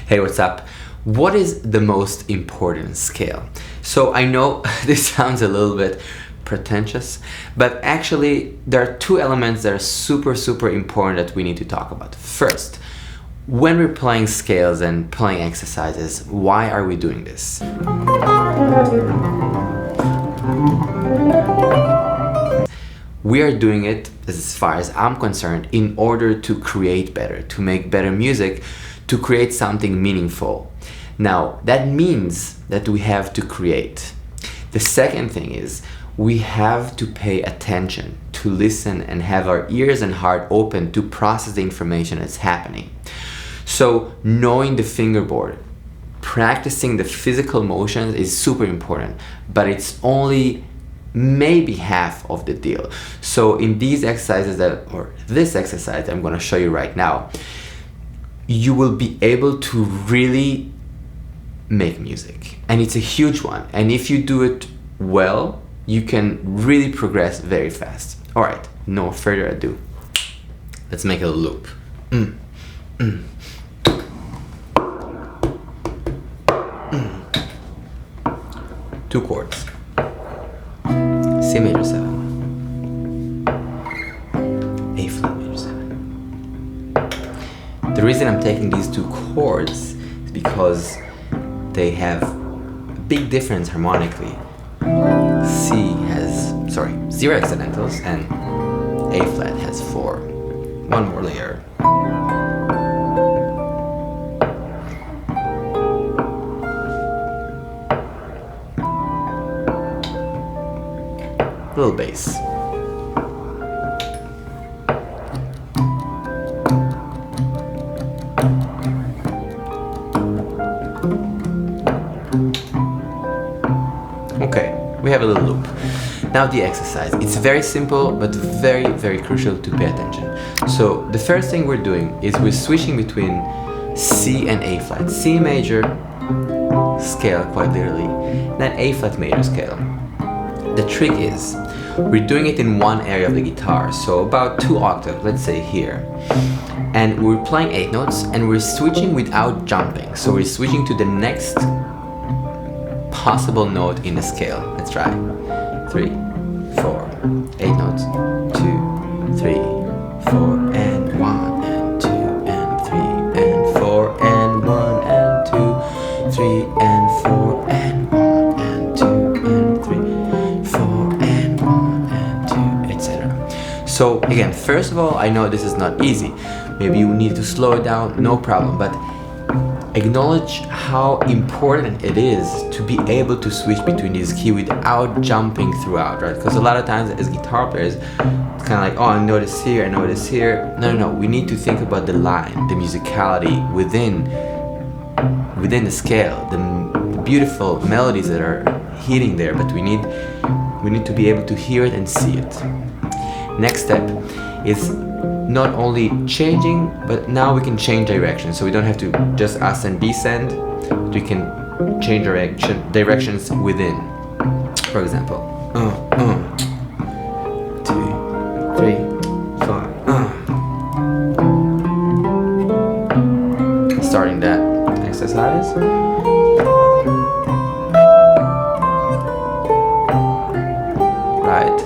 Hey, what's up? What is the most important scale? So I know this sounds a little bit pretentious, but actually there are two elements that are super important that we need to talk about. First, when we're playing scales and playing exercises, why are we doing this? We are doing it, as far as I'm concerned, in order to create better, to make better music, to create something meaningful. Now, that means that we have to create. The second thing is we have to pay attention, to listen and have our ears and heart open to process the information that's happening. So knowing the fingerboard, practicing the physical motions is super important, but it's only maybe half of the deal. So in these exercises this exercise I'm going to show you right now, you will be able to really make music, and it's a huge one, and if you do it well, you can really progress very fast. All right, no further ado, let's make a loop. Two chords, C major 7, A flat major 7. The reason I'm taking these two chords is because they have a big difference harmonically. C has, 0 accidentals and A flat has 4. One more layer. Little bass. Okay, we have a little loop. Now the exercise. It's very simple, but very crucial to pay attention. So the first thing we're doing is we're switching between C and A flat. C major scale, quite literally, then A flat major scale. The trick is we're doing it in one area of the guitar, so about 2 octaves, let's say here. And we're playing 8 notes and we're switching without jumping. So we're switching to the next possible note in the scale. Let's try. 3, 4, 8 notes. 2, 3, 4, and 1, and 2, and 3, and 4, and 1, and 2, 3, and 4, and 1, and 2, and 3, 4, and 1, and 2, etc. So again, first of all, I know this is not easy. Maybe you need to slow it down, no problem, but acknowledge how important it is to be able to switch between these keys without jumping throughout, right? Because a lot of times as guitar players, it's kind of like, oh, I know this here, I know this here. No, we need to think about the line, the musicality within the scale, the beautiful melodies that are hitting there, but we need to be able to hear it and see it. Next step is not only changing, but now we can change direction. So we don't have to just ascend, descend. We can change directions within. For example, 2, 3, 4. Starting that exercise. Right.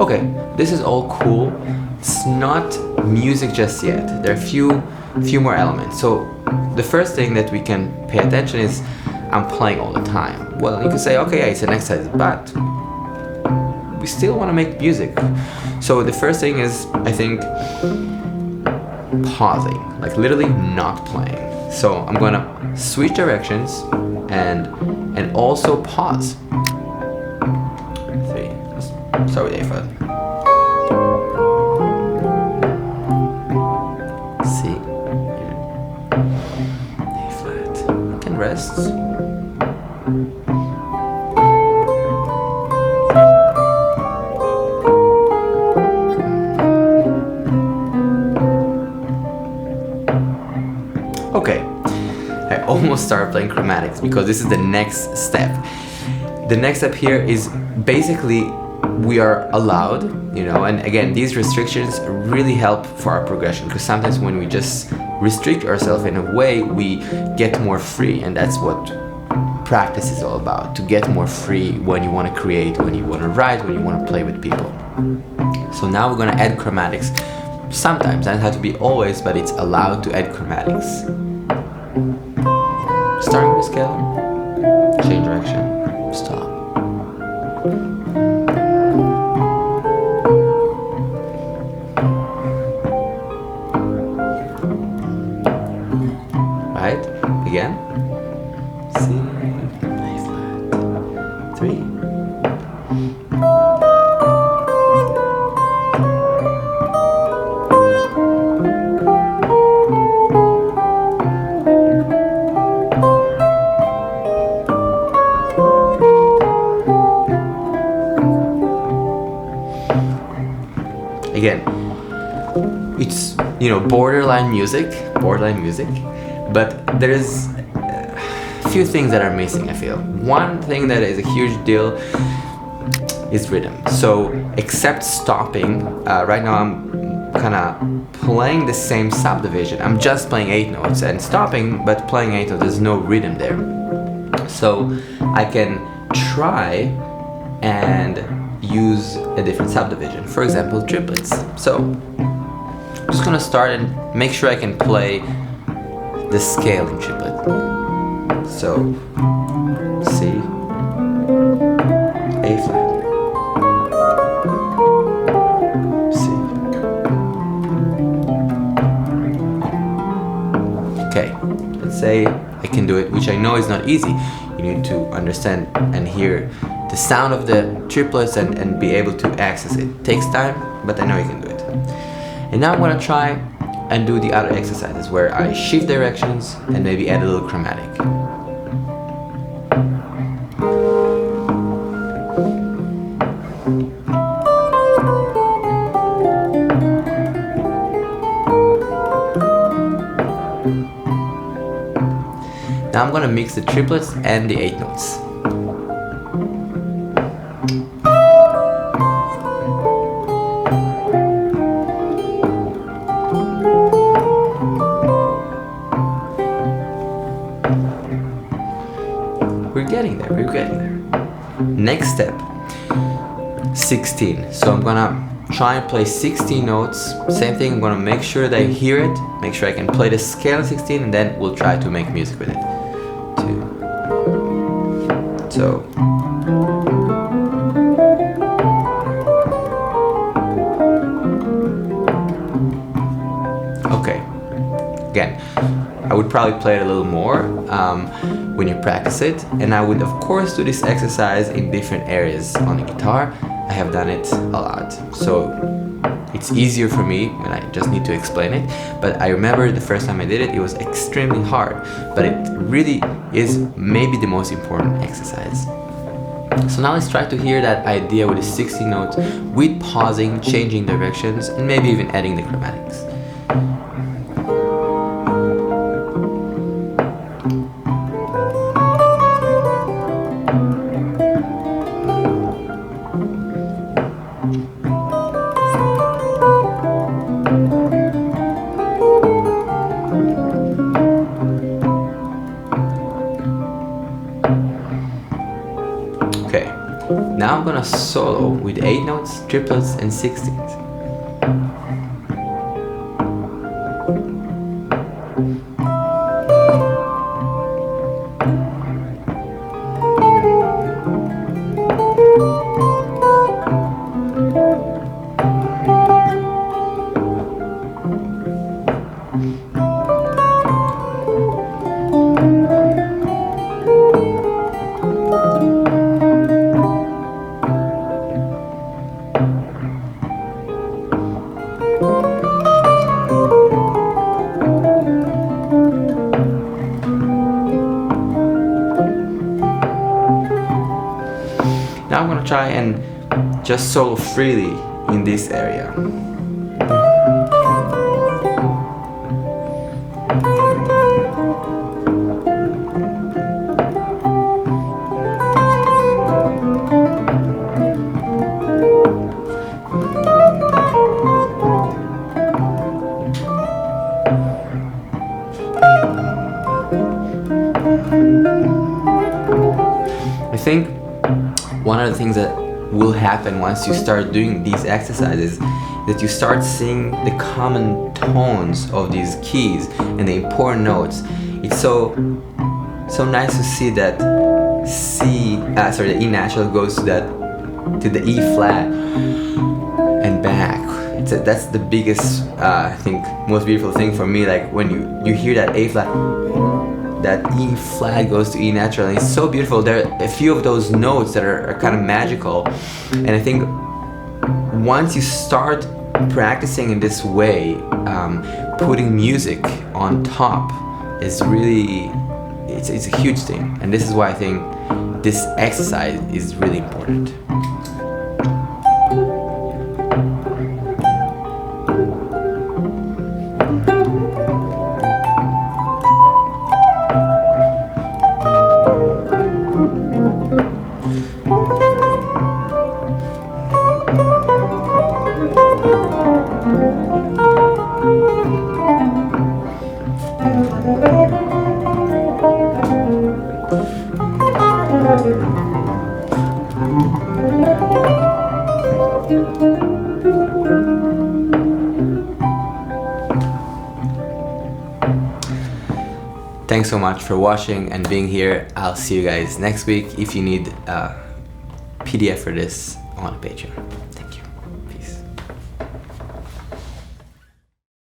Okay, this is all cool. It's not music just yet. There are a few more elements. So the first thing that we can pay attention is I'm playing all the time. Well, you can say, okay, yeah, it's an exercise, but we still want to make music. So the first thing is, I think, pausing, like literally not playing. So I'm gonna switch directions and also pause. 3. Let's start with A flat. C. A flat. You can rest. Okay, I almost started playing chromatics because this is the next step. the next step here is basically we are allowed, you know, and again, these restrictions really help for our progression, because sometimes when we just restrict ourselves in a way, we get more free, and that's what practice is all about, to get more free when you want to create, when you want to write, when you want to play with people. So now we're going to add chromatics. Sometimes, doesn't have to be always, but it's allowed to add chromatics. Starting with the scale, change direction, stop. Right? Again. C, A flat, 3. Again, it's, you know, borderline music, but there's a few things that are missing, I feel. One thing that is a huge deal is rhythm. So except stopping, right now I'm kind of playing the same subdivision. I'm just playing 8 notes and stopping, but playing 8 notes, there's no rhythm there. So I can try and use a different subdivision, for example triplets. So I'm just gonna start and make sure I can play the scale in triplet. So C, A flat, C. Okay, let's say I can do it, which I know is not easy. You need to understand and hear the sound of the triplets and be able to access it. It takes time, but I know you can do it. And now I'm gonna try and do the other exercises where I shift directions and maybe add a little chromatic. Now I'm gonna mix the triplets and the 8 notes. We're getting there. Next step, 16. So I'm gonna try and play 16 notes. Same thing, I'm gonna make sure that I hear it, make sure I can play the scale 16, and then we'll try to make music with it. 2. So. Okay. Again, I would probably play it a little more when you practice it, and I would of course do this exercise in different areas on the guitar. I have done it a lot, so it's easier for me when I just need to explain it, but I remember the first time I did it, it was extremely hard, but it really is maybe the most important exercise. So now let's try to hear that idea with the 16 notes, with pausing, changing directions, and maybe even adding the chromatics. Okay, now I'm gonna solo with 8 notes, triplets, and 16s. Now I'm gonna try and just solo freely in this area. one of the things that will happen once you start doing these exercises that you start seeing the common tones of these keys and the important notes. It's so nice to see that the E natural goes to the E flat and back. That's the biggest, I think, most beautiful thing for me. Like when you hear that A flat, that E flat goes to E natural, and it's so beautiful. There are a few of those notes that are kind of magical, and I think once you start practicing in this way, putting music on top is really, it's a huge thing, and this is why I think this exercise is really important. Thanks so much for watching and being here. I'll see you guys next week. If you need a PDF for this, on Patreon.